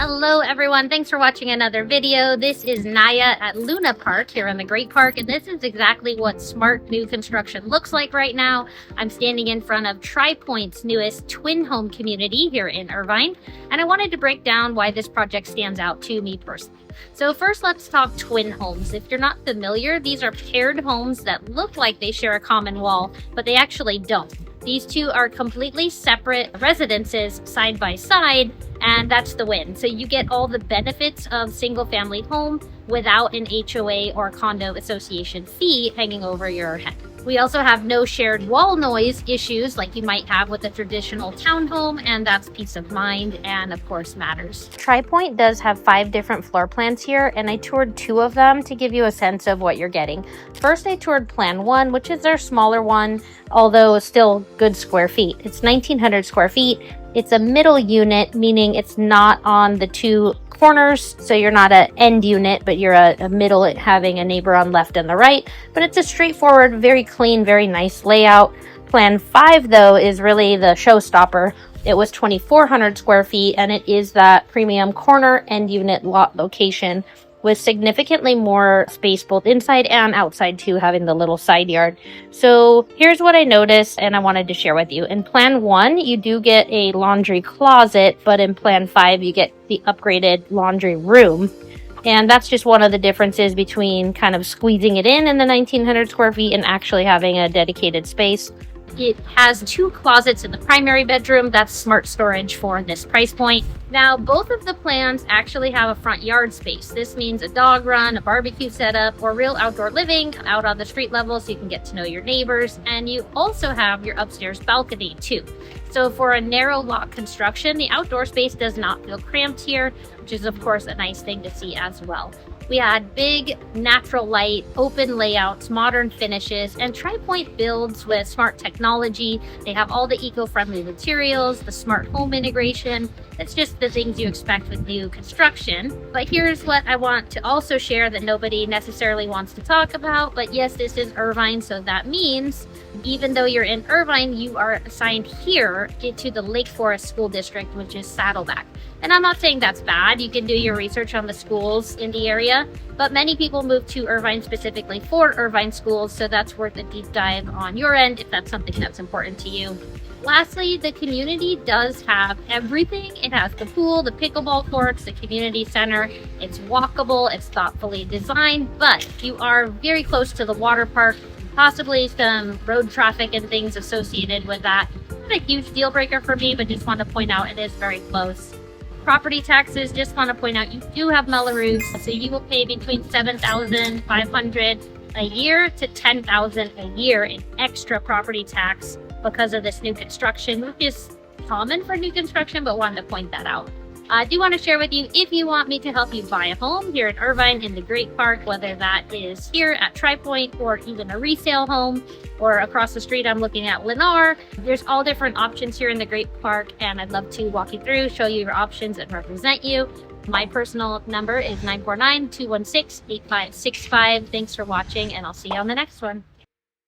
Hello everyone, thanks for watching another video. This is Naya at Luna Park here in the Great Park, and this is exactly what smart new construction looks like right now. I'm standing in front of Pointe's newest twin home community here in Irvine, and I wanted to break down why this project stands out to me personally. So first, let's talk twin homes. If you're not familiar, these are paired homes that look like they share a common wall, but they actually don't. These two are completely separate residences side by side, and that's the win. So you get all the benefits of single family home without an HOA or condo association fee hanging over your head. We also have no shared wall noise issues like you might have with a traditional townhome, and that's peace of mind and of course matters. Pointe does have 5 different floor plans here, and I toured 2 of them to give you a sense of what you're getting. First, I toured plan 1, which is their smaller one, although still good square feet. It's 1,900 square feet. It's a middle unit, meaning it's not on the 2 corners, so you're not an end unit, but you're a middle, having a neighbor on left and the right. But it's a straightforward, very clean, very nice layout. Plan 5 though is really the showstopper. It was 2,400 square feet, and it is that premium corner end unit lot location with significantly more space both inside and outside too, having the little side yard. So here's what I noticed and I wanted to share with you. In plan 1, you do get a laundry closet, but in plan 5, you get the upgraded laundry room. And that's just one of the differences between kind of squeezing it in the 1,900 square feet and actually having a dedicated space. It has 2 closets in the primary bedroom. That's smart storage for this price point. Now, both of the plans actually have a front yard space. This means a dog run, a barbecue setup, or real outdoor living out on the street level so you can get to know your neighbors. And you also have your upstairs balcony too. So for a narrow lot construction, the outdoor space does not feel cramped here, which is of course a nice thing to see as well. We had big natural light, open layouts, modern finishes, and Pointe builds with smart technology. They have all the eco-friendly materials, the smart home integration. It's just the things you expect with new construction. But here's what I want to also share that nobody necessarily wants to talk about. But yes, this is Irvine, so that means even though you're in Irvine, you are assigned here to the Lake Forest School District, which is Saddleback. And I'm not saying that's bad. You can do your research on the schools in the area, but many people move to Irvine specifically for Irvine schools, so that's worth a deep dive on your end if that's something that's important to you. Lastly, the community does have everything. It has the pool, the pickleball courts, the community center. It's walkable, it's thoughtfully designed, but you are very close to the water park, possibly some road traffic and things associated with that. Not a huge deal breaker for me, but just want to point out it is very close. Property taxes, just want to point out you do have Melrose, so you will pay between $7,500 a year to $10,000 a year in extra property tax because of this new construction, which is common for new construction, but wanted to point that out. I do want to share with you, if you want me to help you buy a home here in Irvine in the Great Park, whether that is here at Pointe or even a resale home, or across the street I'm looking at Lennar, there's all different options here in the Great Park, and I'd love to walk you through, show you your options, and represent you. My personal number is 949-216-8565. Thanks for watching, and I'll see you on the next one.